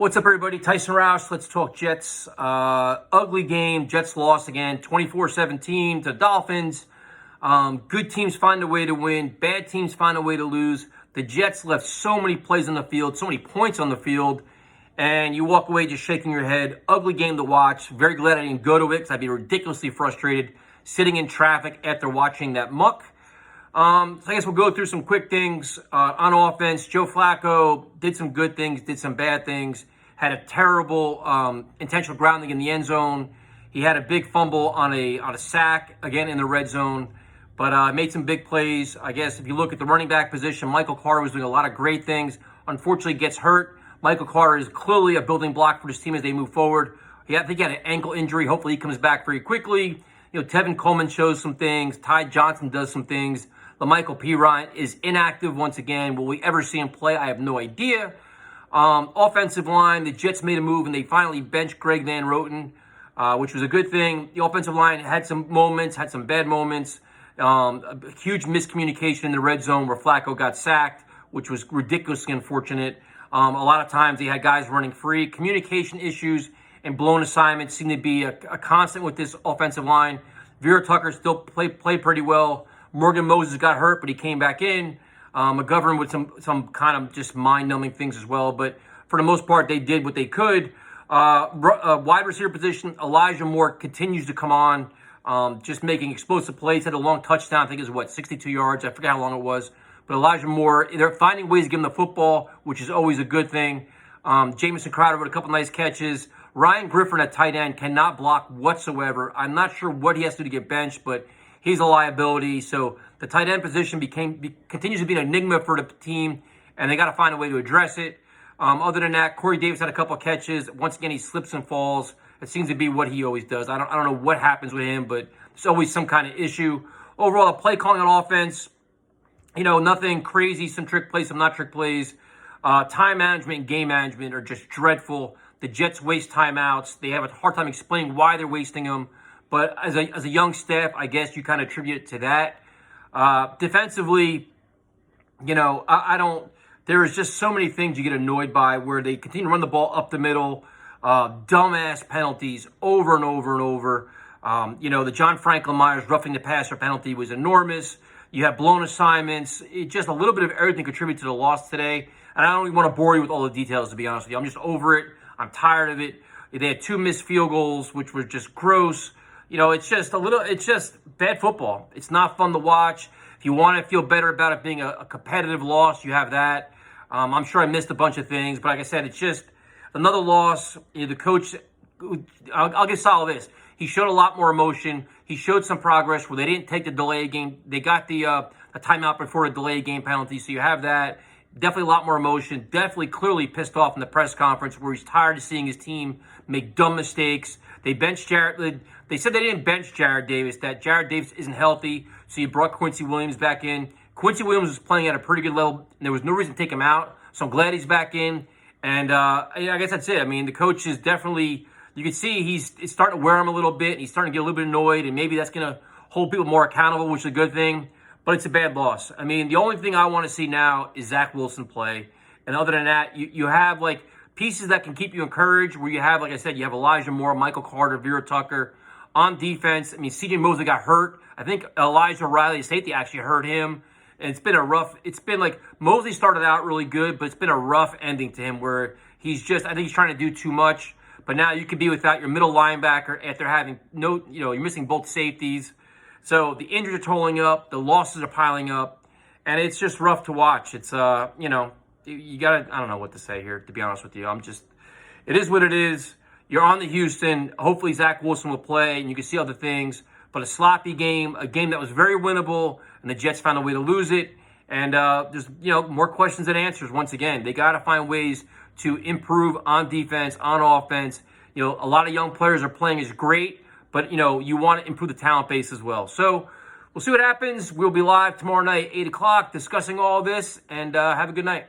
What's up, everybody? Tyson Roush. Let's talk Jets. Ugly game. Jets lost again, 24-17 to Dolphins. Good teams find a way to win. Bad teams find a way to lose. The Jets left so many plays on the field, so many points on the field, and you walk away just shaking your head. Ugly game to watch. Very glad I didn't go to it because I'd be ridiculously frustrated sitting in traffic after watching that muck. So I guess we'll go through some quick things on offense. Joe Flacco did some good things, did some bad things. Had a terrible intentional grounding in the end zone. He had a big fumble on a sack again in the red zone, but made some big plays. I guess if you look at the running back position, Michael Carter was doing a lot of great things. Unfortunately, gets hurt. Michael Carter is clearly a building block for this team as they move forward. I think he had an ankle injury. Hopefully, he comes back very quickly. Tevin Coleman shows some things. Ty Johnson does some things. LaMichael Pirine is inactive once again. Will we ever see him play? I have no idea. Offensive line, the Jets made a move and they finally benched Greg Van Roten, which was a good thing. The offensive line had some moments, had some bad moments. A huge miscommunication in the red zone where Flacco got sacked, which was ridiculously unfortunate. A lot of times they had guys running free. Communication issues and blown assignments seem to be a constant with this offensive line. Vera Tucker still played pretty well. Morgan Moses got hurt, but he came back in. McGovern with some kind of just mind-numbing things as well. But for the most part, they did what they could. Wide receiver position, Elijah Moore continues to come on, just making explosive plays. Had a long touchdown, I think it was, 62 yards. I forget how long it was. But Elijah Moore, they're finding ways to give him the football, which is always a good thing. Jamison Crowder with a couple nice catches. Ryan Griffin at tight end cannot block whatsoever. I'm not sure what he has to do to get benched, but he's a liability. So the tight end position continues to be an enigma for the team, and they got to find a way to address it. Other than that, Corey Davis had a couple of catches. Once again, he slips and falls. It seems to be what he always does. I don't know what happens with him, but there's always some kind of issue. Overall, the play calling on offense, nothing crazy. Some trick plays, some not trick plays. Time management and game management are just dreadful. The Jets waste timeouts. They have a hard time explaining why they're wasting them. But as a young staff, I guess you kind of attribute it to that. Defensively, I don't. There is just so many things you get annoyed by where they continue to run the ball up the middle, dumbass penalties over and over and over. The John Franklin Myers roughing the passer penalty was enormous. You have blown assignments. Just a little bit of everything contributed to the loss today. And I don't even want to bore you with all the details, to be honest with you. I'm just over it. I'm tired of it. They had 2 missed field goals, which were just gross. It's just bad football. It's not fun to watch. If you want to feel better about it being a competitive loss, you have that. I'm sure I missed a bunch of things, but like I said, it's just another loss. The coach, I'll give Sal this. He showed a lot more emotion. He showed some progress where they didn't take the delay game. They got the timeout before a delay game penalty, so you have that. Definitely a lot more emotion. Definitely clearly pissed off in the press conference where he's tired of seeing his team make dumb mistakes. They benched Jared. They said they didn't bench Jared Davis, that Jared Davis isn't healthy, so you brought Quincy Williams back in. Quincy Williams was playing at a pretty good level, and there was no reason to take him out, so I'm glad he's back in. And I guess that's it. I mean, the coach is definitely, you can see it's starting to wear him a little bit. He's starting to get a little bit annoyed, and maybe that's going to hold people more accountable, which is a good thing. But it's a bad loss. I mean, the only thing I want to see now is Zach Wilson play. And other than that, you have, pieces that can keep you encouraged, where you have, like I said, you have Elijah Moore, Michael Carter, Vera Tucker. On defense, I mean, C.J. Mosley got hurt. I think Elijah Riley, safety, actually hurt him. And it's been like Mosley started out really good, but it's been a rough ending to him where I think he's trying to do too much. But now you could be without your middle linebacker after having you're missing both safeties. So the injuries are totaling up, the losses are piling up, and it's just rough to watch. It's, you got to, I don't know what to say here, to be honest with you. It is what it is. You're on to Houston. Hopefully Zach Wilson will play, and you can see other things. But a sloppy game, a game that was very winnable, and the Jets found a way to lose it. And there's, more questions than answers once again. They got to find ways to improve on defense, on offense. A lot of young players are playing is great, but, you want to improve the talent base as well. So we'll see what happens. We'll be live tomorrow night, 8 o'clock, discussing all this, and have a good night.